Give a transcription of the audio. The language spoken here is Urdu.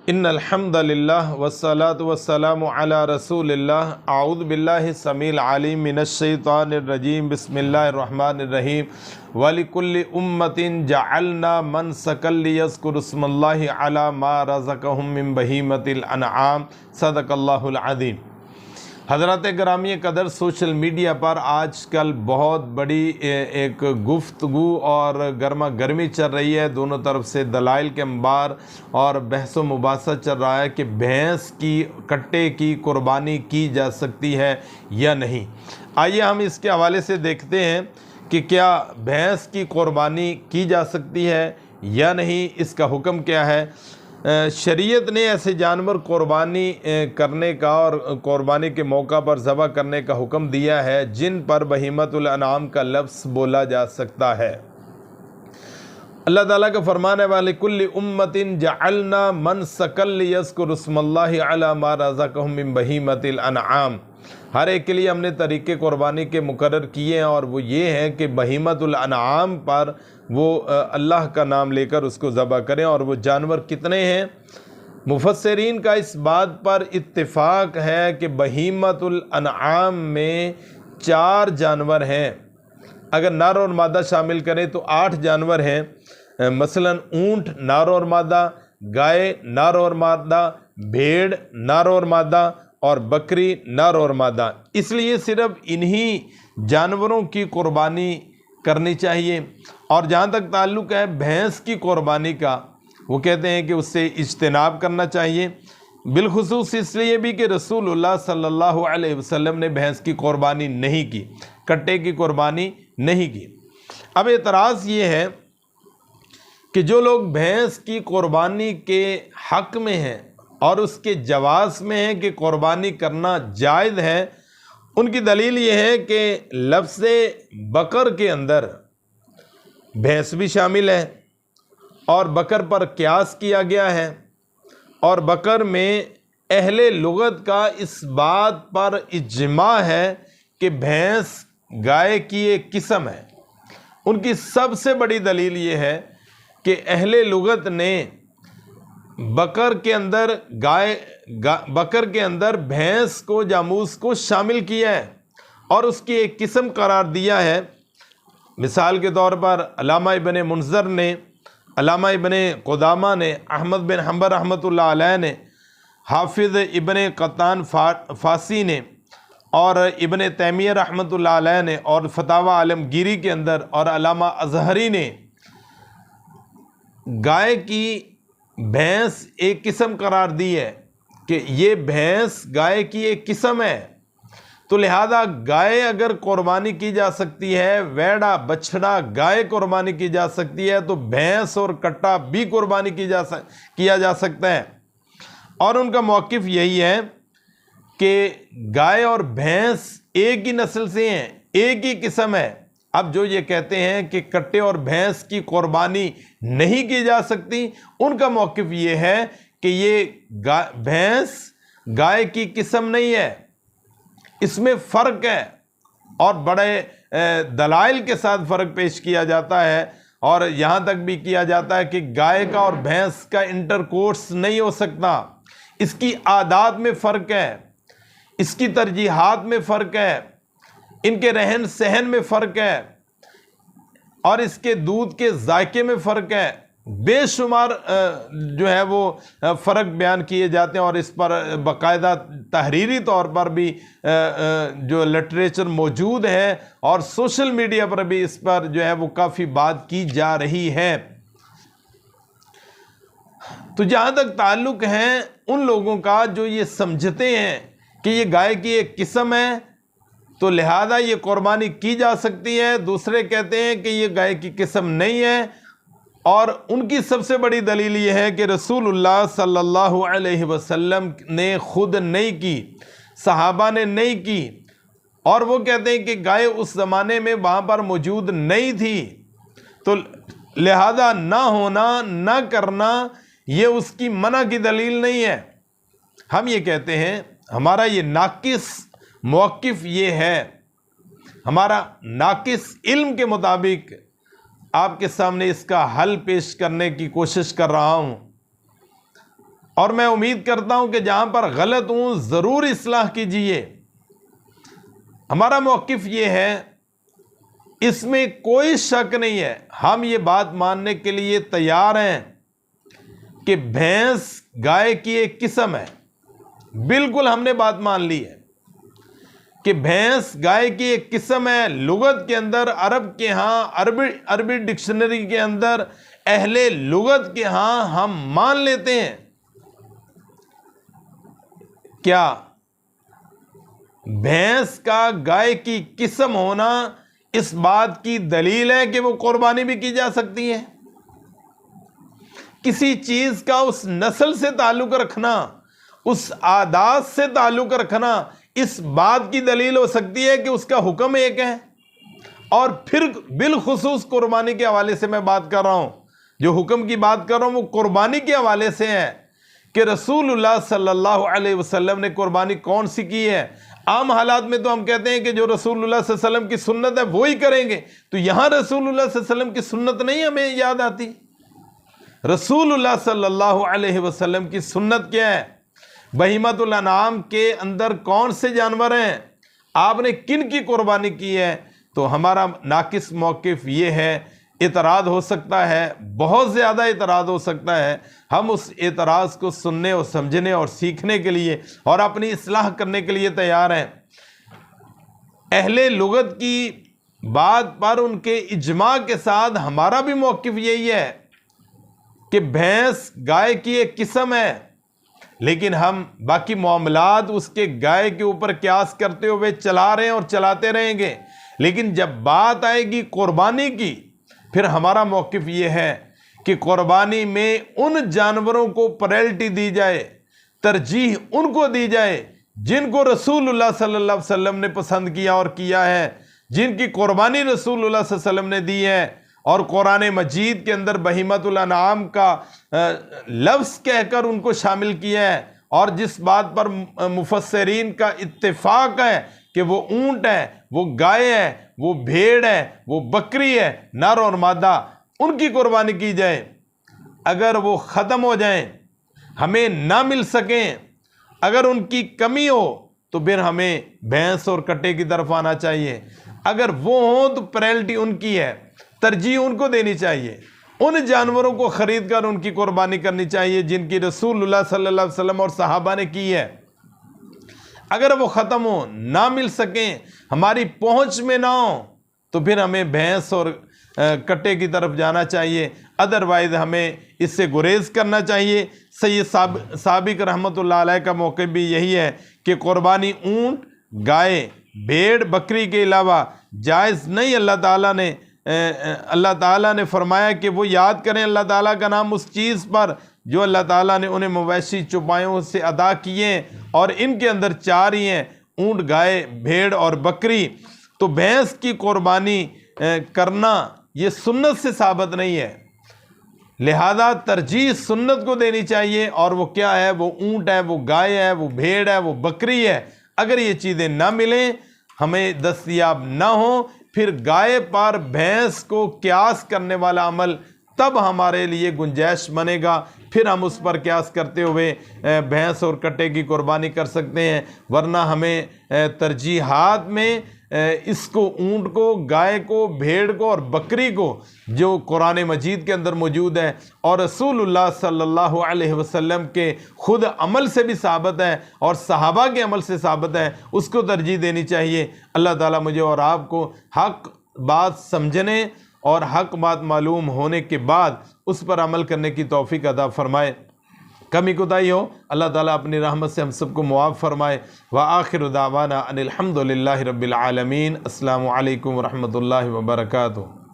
ان الحمد للہ والصلاة والسلام علی رسول اللہ اعوذ باللہ السمیع العلیم من الشیطان الرجیم بسم اللہ الرحمن الرحیم وَلِكُلِّ أُمَّةٍ جَعَلْنَا مَنْسَكًا لِيَذْكُرُوا اسْمَ اللَّهِ عَلَى مَا رَزَقَهُم مِّن بَهِيمَةِ الْأَنْعَامِ صدق اللہ العظیم۔ حضرات گرامی قدر، سوشل میڈیا پر آج کل بہت بڑی ایک گفتگو اور گرما گرمی چل رہی ہے، دونوں طرف سے دلائل کے انبار اور بحث و مباحثہ چل رہا ہے کہ بھینس کی کٹے کی قربانی کی جا سکتی ہے یا نہیں۔ آئیے ہم اس کے حوالے سے دیکھتے ہیں کہ کیا بھینس کی قربانی کی جا سکتی ہے یا نہیں، اس کا حکم کیا ہے۔ شریعت نے ایسے جانور قربانی کرنے کا اور قربانی کے موقع پر ذبح کرنے کا حکم دیا ہے جن پر بہیمۃ الانعام کا لفظ بولا جا سکتا ہے۔ اللہ تعالیٰ کا فرمان ہے وَلِكُلِّ أُمَّةٍ جَعَلْنَا مَنْسَكًا لِيَذْكُرُوا اسْمَ اللَّهِ عَلَى مَا رَزَقَهُم مِّن بَهِيمَةِ الْأَنْعَامِ۔ ہر ایک کے لیے ہم نے طریقے قربانی کے مقرر کیے ہیں، اور وہ یہ ہیں کہ بہیمۃ الانعام پر وہ اللہ کا نام لے کر اس کو ذبح کریں۔ اور وہ جانور کتنے ہیں؟ مفسرین کا اس بات پر اتفاق ہے کہ بہیمۃ الانعام میں 4 جانور ہیں، اگر نر اور مادہ شامل کریں تو 8 جانور ہیں۔ مثلا اونٹ نر اور مادہ، گائے نر اور مادہ، بھیڑ نر اور مادہ، اور بکری نر اور مادہ۔ اس لیے صرف انہی جانوروں کی قربانی کرنی چاہیے۔ اور جہاں تک تعلق ہے بھینس کی قربانی کا، وہ کہتے ہیں کہ اس سے اجتناب کرنا چاہیے، بالخصوص اس لیے بھی کہ رسول اللہ صلی اللہ علیہ وسلم نے بھینس کی قربانی نہیں کی، کٹے کی قربانی نہیں کی۔ اب اعتراض یہ ہے کہ جو لوگ بھینس کی قربانی کے حق میں ہیں اور اس کے جواز میں ہیں کہ قربانی کرنا جائز ہے، ان کی دلیل یہ ہے کہ لفظ بکر کے اندر بھینس بھی شامل ہے، اور بکر پر قیاس کیا گیا ہے، اور بکر میں اہل لغت کا اس بات پر اجماع ہے کہ بھینس گائے کی ایک قسم ہے۔ ان کی سب سے بڑی دلیل یہ ہے کہ اہل لغت نے بکر کے اندر بھینس کو، جاموس کو شامل کیا ہے اور اس کی ایک قسم قرار دیا ہے۔ مثال کے طور پر علامہ ابن منذر نے، علامہ ابن قدامہ نے، احمد بن حنبل رحمۃ اللہ علیہ نے، حافظ ابن قطان فاسی نے، اور ابن تیمیہ رحمۃ اللہ علیہ نے، اور فتاوی عالمگیری کے اندر، اور علامہ ازہری نے گائے کی بھینس ایک قسم قرار دی ہے کہ یہ بھینس گائے کی ایک قسم ہے، تو لہذا گائے اگر قربانی کی جا سکتی ہے، ویڑا بچھڑا گائے قربانی کی جا سکتی ہے، تو بھینس اور کٹا بھی قربانی کیا جا سکتا ہے۔ اور ان کا موقف یہی ہے کہ گائے اور بھینس ایک ہی نسل سے ہیں، ایک ہی قسم ہے۔ اب جو یہ کہتے ہیں کہ کٹے اور بھینس کی قربانی نہیں کی جا سکتی، ان کا موقف یہ ہے کہ یہ بھینس گائے کی قسم نہیں ہے، اس میں فرق ہے، اور بڑے دلائل کے ساتھ فرق پیش کیا جاتا ہے، اور یہاں تک بھی کیا جاتا ہے کہ گائے کا اور بھینس کا انٹرکورس نہیں ہو سکتا، اس کی عادات میں فرق ہے، اس کی ترجیحات میں فرق ہے، ان کے رہن سہن میں فرق ہے، اور اس کے دودھ کے ذائقے میں فرق ہے۔ بے شمار جو ہے وہ فرق بیان کیے جاتے ہیں، اور اس پر باقاعدہ تحریری طور پر بھی جو لٹریچر موجود ہے، اور سوشل میڈیا پر بھی اس پر جو ہے وہ کافی بات کی جا رہی ہے۔ تو جہاں تک تعلق ہے ان لوگوں کا جو یہ سمجھتے ہیں کہ یہ گائے کی ایک قسم ہے تو لہذا یہ قربانی کی جا سکتی ہے، دوسرے کہتے ہیں کہ یہ گائے کی قسم نہیں ہے، اور ان کی سب سے بڑی دلیل یہ ہے کہ رسول اللہ صلی اللہ علیہ وسلم نے خود نہیں کی، صحابہ نے نہیں کی، اور وہ کہتے ہیں کہ گائے اس زمانے میں وہاں پر موجود نہیں تھی، تو لہذا نہ ہونا، نہ کرنا یہ اس کی منع کی دلیل نہیں ہے۔ ہم یہ کہتے ہیں، ہمارا یہ ناقص موقف یہ ہے، ہمارا ناقص علم کے مطابق آپ کے سامنے اس کا حل پیش کرنے کی کوشش کر رہا ہوں۔ اور میں امید کرتا ہوں کہ جہاں پر غلط ہوں ضرور اصلاح کیجیے۔ ہمارا موقف یہ ہے، اس میں کوئی شک نہیں ہے، ہم یہ بات ماننے کے لیے تیار ہیں کہ بھینس گائے کی ایک قسم ہے، بالکل ہم نے بات مان لی ہے کہ بھینس گائے کی ایک قسم ہے۔ لغت کے اندر، عرب کے ہاں، عربی ڈکشنری کے اندر، اہل لغت کے ہاں ہم مان لیتے ہیں۔ کیا بھینس کا گائے کی قسم ہونا اس بات کی دلیل ہے کہ وہ قربانی بھی کی جا سکتی ہے؟ کسی چیز کا اس نسل سے تعلق رکھنا، اس عادات سے تعلق رکھنا اس بات کی دلیل ہو سکتی ہے کہ اس کا حکم ایک ہے۔ اور پھر بالخصوص قربانی کے حوالے سے میں بات کر رہا ہوں، جو حکم کی بات کر رہا ہوں وہ قربانی کے حوالے سے ہے کہ رسول اللہ صلی اللہ علیہ وسلم نے قربانی کون سی کی ہے۔ عام حالات میں تو ہم کہتے ہیں کہ جو رسول اللہ صلی اللہ علیہ وسلم کی سنت ہے وہی کریں گے، تو یہاں رسول اللہ صلی اللہ علیہ وسلم کی سنت نہیں ہمیں یاد آتی۔ رسول اللہ صلی اللہ علیہ وسلم کی سنت کیا ہے؟ بہیمۃ الانعام کے اندر کون سے جانور ہیں، آپ نے کن کی قربانی کی ہے؟ تو ہمارا ناقص موقف یہ ہے، اعتراض ہو سکتا ہے، بہت زیادہ اعتراض ہو سکتا ہے، ہم اس اعتراض کو سننے اور سمجھنے اور سیکھنے کے لیے اور اپنی اصلاح کرنے کے لیے تیار ہیں۔ اہل لغت کی بات پر ان کے اجماع کے ساتھ ہمارا بھی موقف یہی ہے کہ بھینس گائے کی ایک قسم ہے، لیکن ہم باقی معاملات اس کے گائے کے اوپر قیاس کرتے ہوئے چلا رہے ہیں اور چلاتے رہیں گے، لیکن جب بات آئے گی قربانی کی، پھر ہمارا موقف یہ ہے کہ قربانی میں ان جانوروں کو پرائرٹی دی جائے، ترجیح ان کو دی جائے جن کو رسول اللہ صلی اللہ علیہ وسلم نے پسند کیا اور کیا ہے، جن کی قربانی رسول اللہ صلی اللہ علیہ وسلم نے دی ہے۔ اور قرآن مجید کے اندر بہیمۃ الانعام کا لفظ کہہ کر ان کو شامل کیا ہے، اور جس بات پر مفسرین کا اتفاق ہے کہ وہ اونٹ ہے، وہ گائے ہے، وہ بھیڑ ہے، وہ بکری ہے، نر اور مادہ، ان کی قربانی کی جائے۔ اگر وہ ختم ہو جائیں، ہمیں نہ مل سکیں، اگر ان کی کمی ہو تو پھر ہمیں بھینس اور کٹے کی طرف آنا چاہیے۔ اگر وہ ہوں تو پرائرٹی ان کی ہے، ترجیح ان کو دینی چاہیے، ان جانوروں کو خرید کر ان کی قربانی کرنی چاہیے جن کی رسول اللہ صلی اللہ علیہ وسلم اور صحابہ نے کی ہے۔ اگر وہ ختم ہو، نہ مل سکیں، ہماری پہنچ میں نہ ہو، تو پھر ہمیں بھینس اور کٹے کی طرف جانا چاہیے، ادروائز ہمیں اس سے گریز کرنا چاہیے۔ سید سابق رحمۃ اللہ علیہ کا موقع بھی یہی ہے کہ قربانی اونٹ، گائے، بھیڑ، بکری کے علاوہ جائز نہیں۔ اللہ تعالیٰ نے فرمایا کہ وہ یاد کریں اللہ تعالیٰ کا نام اس چیز پر جو اللہ تعالیٰ نے انہیں مویشی چوپایوں سے عطا کیے، اور ان کے اندر چار ہی ہیں، اونٹ، گائے، بھیڑ اور بکری۔ تو بھینس کی قربانی کرنا یہ سنت سے ثابت نہیں ہے، لہذا ترجیح سنت کو دینی چاہیے، اور وہ کیا ہے؟ وہ اونٹ ہے، وہ گائے ہے، وہ بھیڑ ہے، وہ بکری ہے۔ اگر یہ چیزیں نہ ملیں، ہمیں دستیاب نہ ہوں، پھر گائے پر بھینس کو قیاس کرنے والا عمل تب ہمارے لیے گنجائش بنے گا، پھر ہم اس پر قیاس کرتے ہوئے بھینس اور کٹے کی قربانی کر سکتے ہیں، ورنہ ہمیں ترجیحات میں اس کو، اونٹ کو، گائے کو، بھیڑ کو اور بکری کو، جو قرآن مجید کے اندر موجود ہے اور رسول اللہ صلی اللہ علیہ وسلم کے خود عمل سے بھی ثابت ہے اور صحابہ کے عمل سے ثابت ہے، اس کو ترجیح دینی چاہیے۔ اللہ تعالیٰ مجھے اور آپ کو حق بات سمجھنے اور حق بات معلوم ہونے کے بعد اس پر عمل کرنے کی توفیق عطا فرمائے۔ کمی کوتاہی ہو اللہ تعالیٰ اپنی رحمت سے ہم سب کو معاف فرمائے۔ وآخر دعوانا ان الحمد للہ رب العالمین۔ السلام علیکم ورحمۃ اللہ وبرکاتہ۔